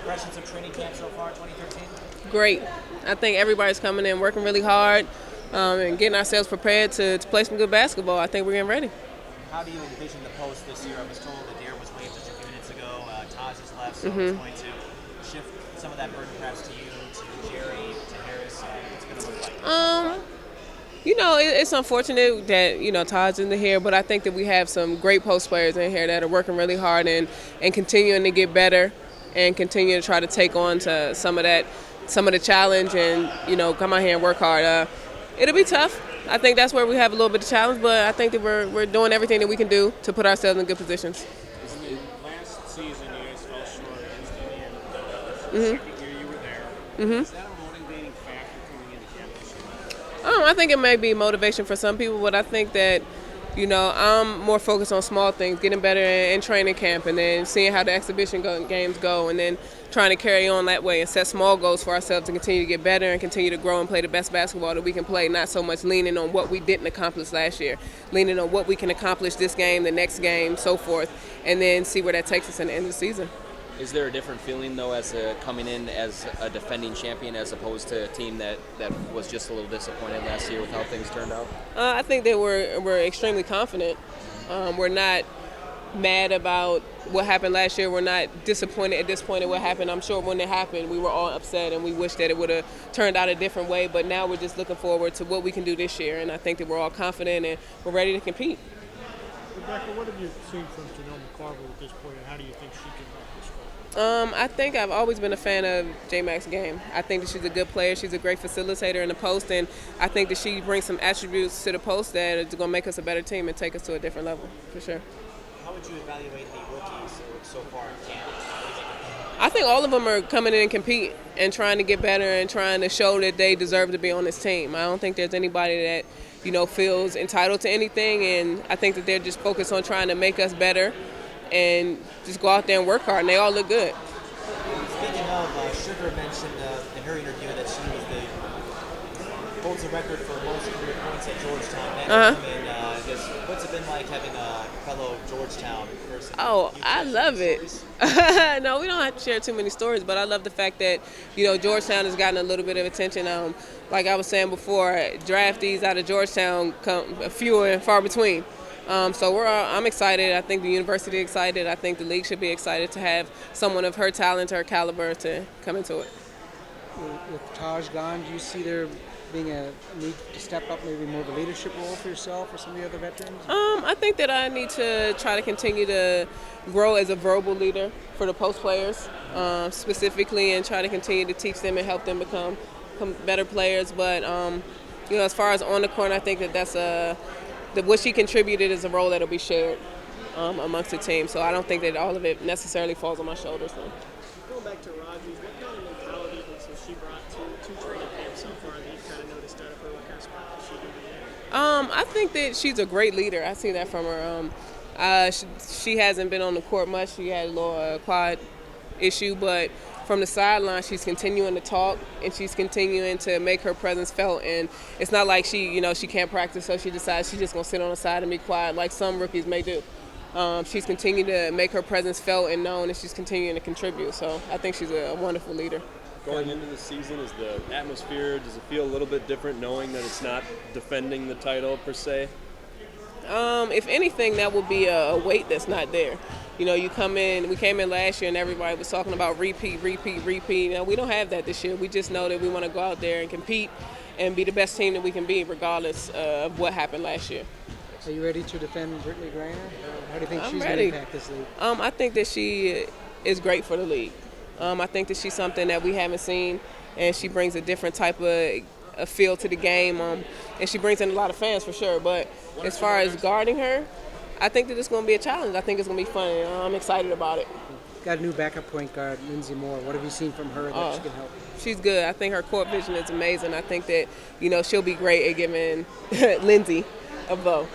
Impressions of training camp so far in 2013? Great. I think everybody's coming in working really hard and getting ourselves prepared to play some good basketball. I think we're getting ready. How do you envision the post this year? I was told the deer was waved just a few minutes ago. Taj has left, so it's going to shift some of that burden perhaps to you, to Jerry, to Harris. What's going to look like? It's unfortunate that, Todd's in the here, but I think that we have some great post players in here that are working really hard and continuing to get better and continue to try to take on to some of the challenge and, come out here and work hard. It'll be tough. I think that's where we have a little bit of challenge, but I think that we're doing everything that we can do to put ourselves in good positions. Last season, you guys fell short against Indiana. The second year you were there. Is that a motivating factor coming into camp this year? I think it may be motivation for some people, but I think that, I'm more focused on small things, getting better in training camp, and then seeing how the exhibition games go, and then trying to carry on that way and set small goals for ourselves to continue to get better and continue to grow and play the best basketball that we can play, not so much leaning on what we didn't accomplish last year, leaning on what we can accomplish this game, the next game, so forth, and then see where that takes us in the end of the season. Is there a different feeling, though, as coming in as a defending champion as opposed to a team that was just a little disappointed last year with how things turned out? I think that we're extremely confident. We're not mad about what happened last year. We're not disappointed at this point at what happened. I'm sure when it happened, we were all upset and we wish that it would have turned out a different way. But now we're just looking forward to what we can do this year. And I think that we're all confident and we're ready to compete. Rebekkah, what have you seen from Janelle McCarver at this point, and how do you think she can help this squad? I think I've always been a fan of J-Mac's game. I think that she's a good player. She's a great facilitator in the post, and I think that she brings some attributes to the post that are going to make us a better team and take us to a different level, for sure. How would you evaluate the rookies so far in camp? I think all of them are coming in and compete and trying to get better and trying to show that they deserve to be on this team. I don't think there's anybody that, feels entitled to anything, and I think that they're just focused on trying to make us better and just go out there and work hard, and they all look good. Speaking of, Sugar mentioned in her interview that she holds the record for most career points at Georgetown. What's it been like having a fellow Georgetown person? Oh, I love it. No, we don't have to share too many stories, but I love the fact that, Georgetown has gotten a little bit of attention. Like I was saying before, draftees out of Georgetown come few and far between. So I'm excited. I think the university is excited. I think the league should be excited to have someone of her talent, her caliber to come into it. With Taj gone, do you see there being a need to step up, maybe more of a leadership role for yourself or some of the other veterans? I think that I need to try to continue to grow as a verbal leader for the post players, specifically, and try to continue to teach them and help them become better players. But as far as on the court, I think that's what she contributed is a role that will be shared amongst the team. So I don't think that all of it necessarily falls on my shoulders. So. Going back to Rogers, what kind of mentality has she brought to training camp so far that you've kind of noticed out of her? What kind of spot does she do today? I think that she's a great leader. I see that from her. She hasn't been on the court much. She had a little quad issue, but from the sideline, she's continuing to talk and she's continuing to make her presence felt. And it's not like she can't practice, so she decides she's just going to sit on the side and be quiet like some rookies may do. She's continuing to make her presence felt and known, and she's continuing to contribute. So I think she's a wonderful leader. Going into the season, is the atmosphere, does it feel a little bit different knowing that it's not defending the title per se? If anything, that will be a weight that's not there. You come in, we came in last year and everybody was talking about repeat. We don't have that this year. We just know that we want to go out there and compete and be the best team that we can be regardless of what happened last year. Are you ready to defend Brittany Griner? How do you think she's ready. going to impact this league? I think that she is great for the league. I think that she's something that we haven't seen, and she brings a different type of a feel to the game, and she brings in a lot of fans for sure. But as far as guarding her, I think that it's going to be a challenge. I think it's going to be fun, and I'm excited about it. Got a new backup point guard, Lindsey Moore. What have you seen from her that she can help? She's good. I think her court vision is amazing. I think that she'll be great at giving Lindsey a blow.